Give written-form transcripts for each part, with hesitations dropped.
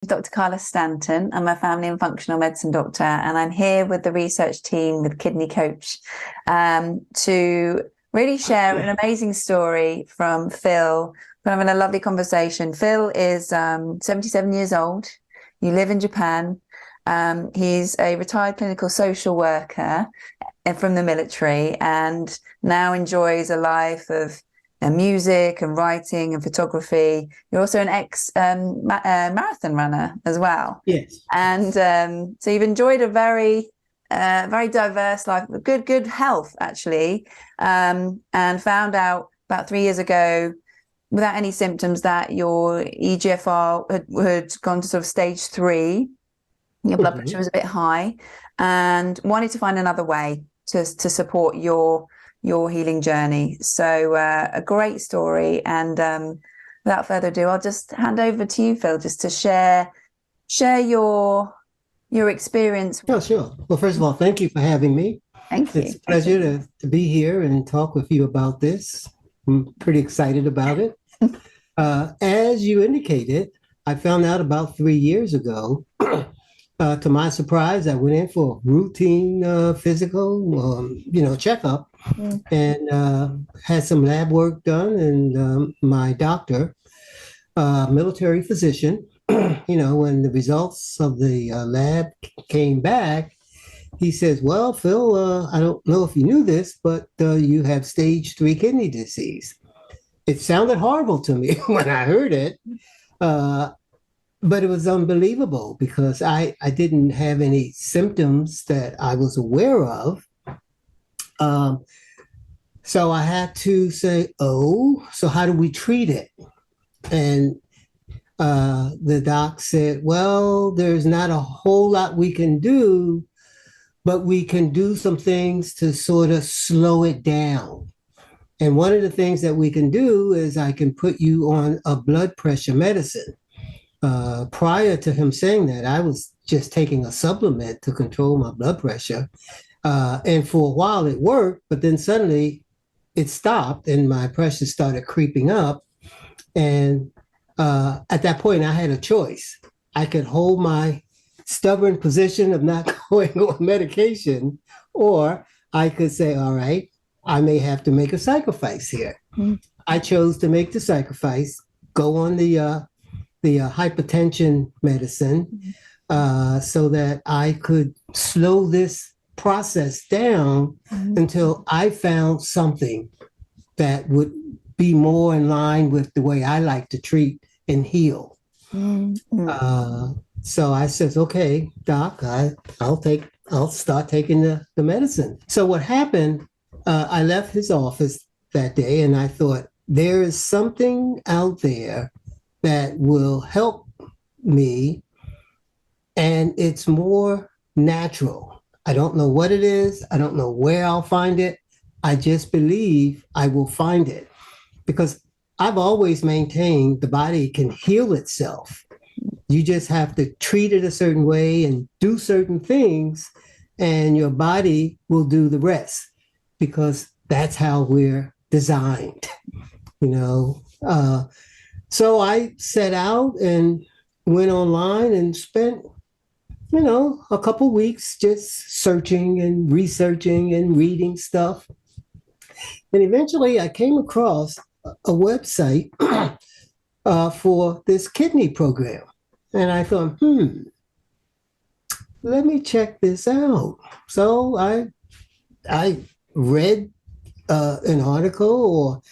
Dr. Carla Stanton. I'm a family and functional medicine doctor, and I'm here with the research team with Kidney Coach to really share an amazing story from Phil. We're having a lovely conversation. Phil is 77 years old. You live in Japan. He's a retired clinical social worker from the military and now enjoys a life of music and writing and photography. You're also an marathon runner as well. Yes. And so you've enjoyed a very diverse life, good health, actually, and found out about 3 years ago, without any symptoms, that your eGFR had gone to sort of stage 3. Your blood pressure was a bit high, and wanted to find another way to support your healing journey. So a great story. And without further ado, I'll just hand over to you, Phil, just to share your experience. Oh, sure. Well, first of all, thank you for having me. Thank you. It's a pleasure to be here and talk with you about this. I'm pretty excited about it. As you indicated, I found out about 3 years ago. To my surprise, I went in for a routine physical, checkup, and had some lab work done. And my doctor, military physician, when the results of the lab came back, he says, "Well, Phil, I don't know if you knew this, but you have stage 3 kidney disease." It sounded horrible to me when I heard it. But it was unbelievable because I didn't have any symptoms that I was aware of. So I had to say, so how do we treat it? And the doc said, well, there's not a whole lot we can do, but we can do some things to sort of slow it down. And one of the things that we can do is I can put you on a blood pressure medicine. Prior to him saying that, I was just taking a supplement to control my blood pressure. And for a while it worked, but then suddenly it stopped and my pressure started creeping up. And at that point, I had a choice. I could hold my stubborn position of not going on medication, or I could say, all right, I may have to make a sacrifice here. Mm-hmm. I chose to make the sacrifice, go on the hypertension medicine, so that I could slow this process down until I found something that would be more in line with the way I like to treat and heal. So I says, okay, doc, I'll start taking the medicine. So what happened, I left his office that day and I thought, there is something out there that will help me, and it's more natural. I don't know what it is. I don't know where I'll find it. I just believe I will find it, because I've always maintained the body can heal itself. You just have to treat it a certain way and do certain things, and your body will do the rest, because that's how we're designed, So I set out and went online and spent, a couple weeks just searching and researching and reading stuff. And eventually I came across a website for this kidney program. And I thought, let me check this out. So I read an article,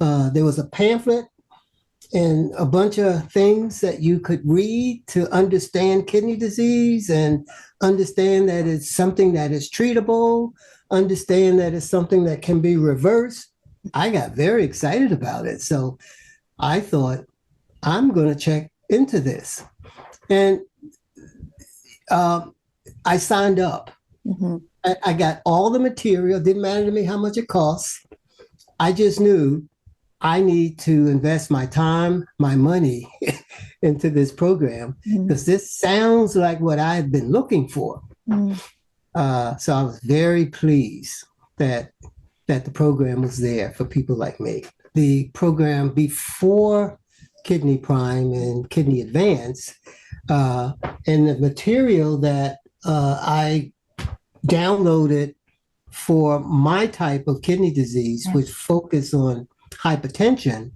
or there was a pamphlet and a bunch of things that you could read to understand kidney disease and understand that it's something that is treatable, understand that it's something that can be reversed. I got very excited about it. So I thought, I'm going to check into this. And I signed up. Mm-hmm. I got all the material. Didn't matter to me how much it costs. I just knew I need to invest my time, my money into this program, because this sounds like what I've been looking for. So I was very pleased that the program was there for people like me. The program, before Kidney Prime and Kidney Advance. And the material that I downloaded for my type of kidney disease, which focus on hypertension,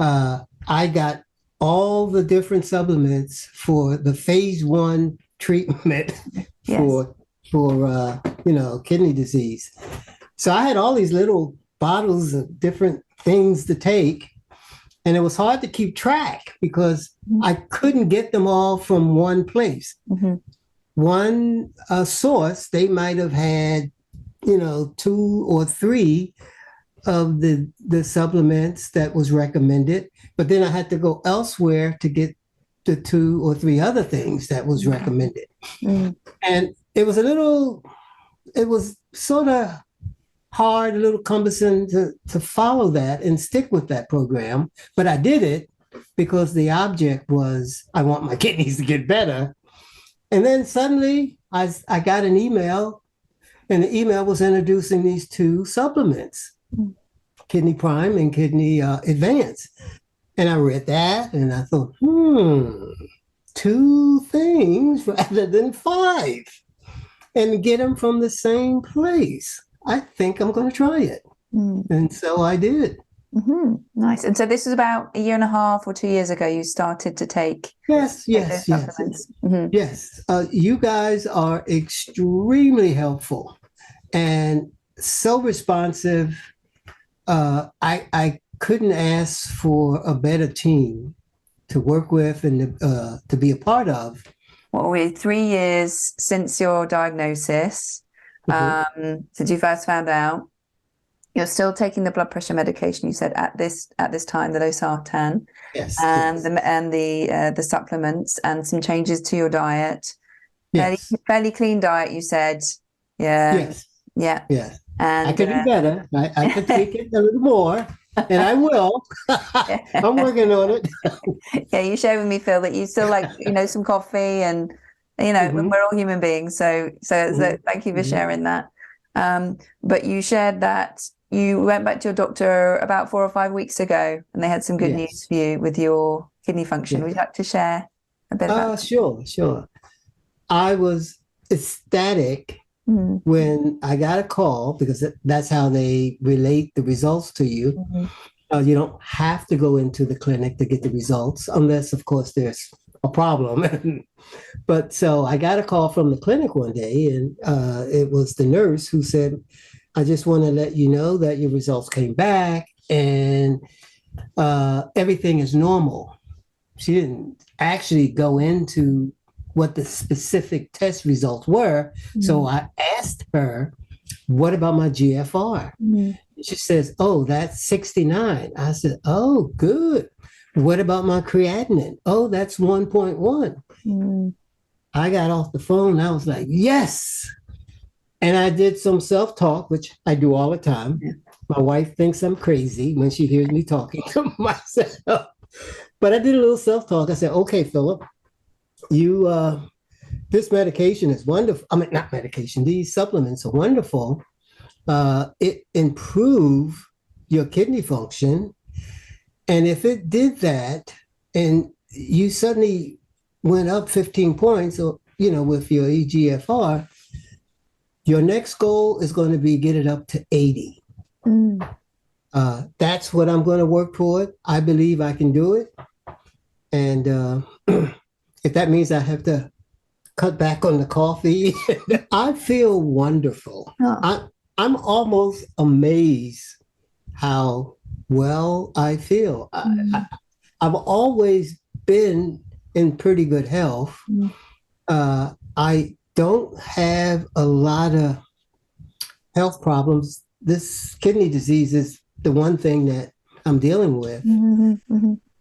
I got all the different supplements for the phase 1 treatment for kidney disease. So I had all these little bottles of different things to take, and it was hard to keep track because I couldn't get them all from one place. Mm-hmm. One source, they might have had, 2 or 3 of the supplements that was recommended, but then I had to go elsewhere to get the 2 or 3 other things that was recommended. Mm. And it was sort of hard, a little cumbersome to follow that and stick with that program. But I did it because the object was, I want my kidneys to get better. And then suddenly I got an email, and the email was introducing these 2 supplements, Kidney Prime and Kidney Advance. And I read that and I thought, 2 things rather than 5, and get them from the same place. I think I'm going to try it. And so I did. Mm-hmm. Nice. And so this was about a year and a half or 2 years ago you started to take Yes. supplements. Mm-hmm. Yes. You guys are extremely helpful and so responsive. I couldn't ask for a better team to work with and to be a part of. Well, we're 3 years since your diagnosis, since you first found out. You're still taking the blood pressure medication, you said, at this time, the losartan, Yes, and the supplements, and some changes to your diet. yes, Fairly clean diet, you said. Yeah. yes, Yeah. yes. And I could do better. I could tweak it a little more, and I will. I'm working on it. Yeah, you shared with me, Phil, that you still like, some coffee, and we're all human beings. So thank you for sharing that. But you shared that you went back to your doctor about 4 or 5 weeks ago, and they had some good news for you with your kidney function. Would you like to share a bit about that? Sure. I was ecstatic when I got a call, because that's how they relate the results to you. You don't have to go into the clinic to get the results, unless, of course, there's a problem. But so I got a call from the clinic one day, and it was the nurse who said, I just want to let you know that your results came back and everything is normal. She didn't actually go into what the specific test results were. So I asked her, what about my GFR? She says, oh, that's 69. I said, oh, good. What about my creatinine? Oh, that's 1.1. I got off the phone. I was like, yes. And I did some self-talk, which I do all the time. My wife thinks I'm crazy when she hears me talking to myself. But I did a little self-talk. I said, okay, Philip, this medication is wonderful. I mean, not medication. These supplements are wonderful. It improve your kidney function. And if it did that, and you suddenly went up 15 points, or, with your eGFR, your next goal is going to be get it up to 80. That's what I'm going to work toward. I believe I can do it. And if that means I have to cut back on the coffee, I feel wonderful. I'm almost amazed how well I feel. I've always been in pretty good health. I don't have a lot of health problems. This kidney disease is the one thing that I'm dealing with.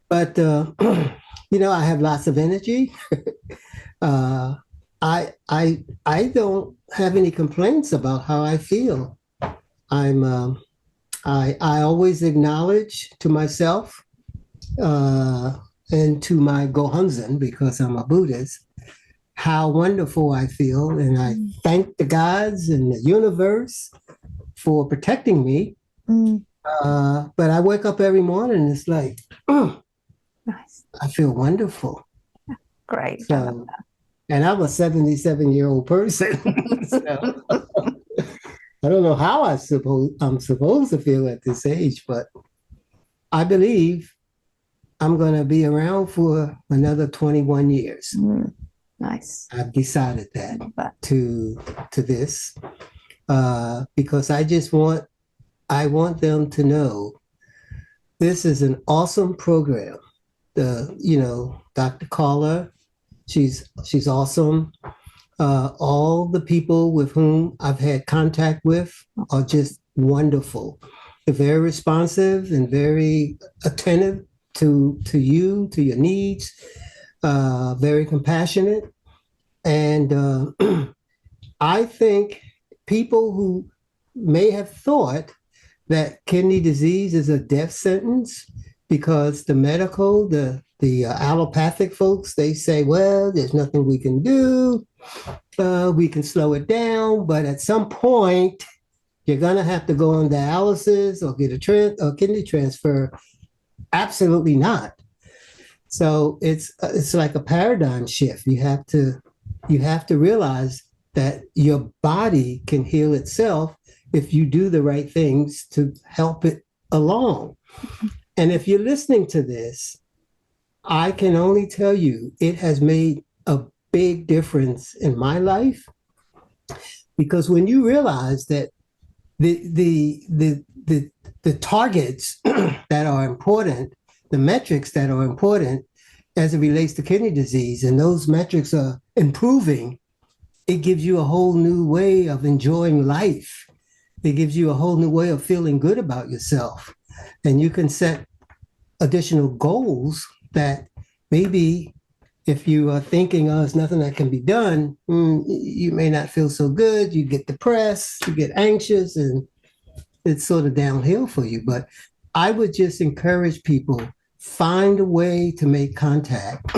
But, I have lots of energy. I don't have any complaints about how I feel. I always acknowledge to myself and to my Gohonzon, because I'm a Buddhist, how wonderful I feel. And I thank the gods and the universe for protecting me. But I wake up every morning and it's like, I feel wonderful. Great. So, and I'm a 77-year-old person. So I don't know how I'm supposed to feel at this age, but I believe I'm going to be around for another 21 years. Nice. I've decided that But to this because I want them to know this is an awesome program. Dr. Caller, she's awesome. All the people with whom I've had contact with are just wonderful. They're very responsive and very attentive to you, to your needs, very compassionate. And I think people who may have thought that kidney disease is a death sentence because the allopathic folks, they say, well, there's nothing we can do. We can slow it down, but at some point, you're going to have to go on dialysis or get a kidney transfer. Absolutely not. So it's like a paradigm shift. You have to realize that your body can heal itself if you do the right things to help it along. And if you're listening to this, I can only tell you it has made a big difference in my life, because when you realize that the targets that are important, the metrics that are important as it relates to kidney disease, and those metrics are improving, it gives you a whole new way of enjoying life. It gives you a whole new way of feeling good about yourself. And you can set additional goals that maybe if you are thinking, oh, there's nothing that can be done, you may not feel so good. You get depressed, you get anxious, and it's sort of downhill for you. But I would just encourage people, find a way to make contact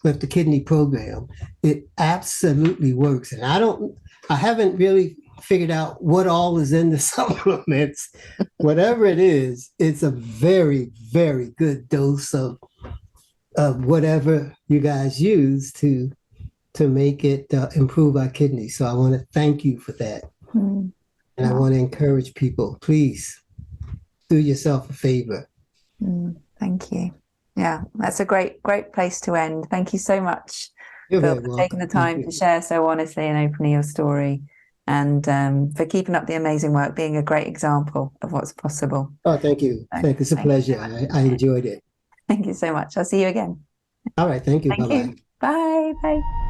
with the kidney program. It absolutely works. And I haven't really figured out what all is in the supplements. Whatever it is, it's a very, very good dose of whatever you guys use to make it improve our kidneys. So I want to thank you for that. And I want to encourage people, please do yourself a favor. Thank you. Yeah, that's a great place to end. Thank you so much, You're Phil, very for welcome. taking the time to share so honestly and openly your story, and for keeping up the amazing work, being a great example of what's possible. Oh, thank you. Thank you. It's a pleasure. I enjoyed it. Thank you so much. I'll see you again. All right. Thank you. Thank Bye-bye. you. Bye. Bye.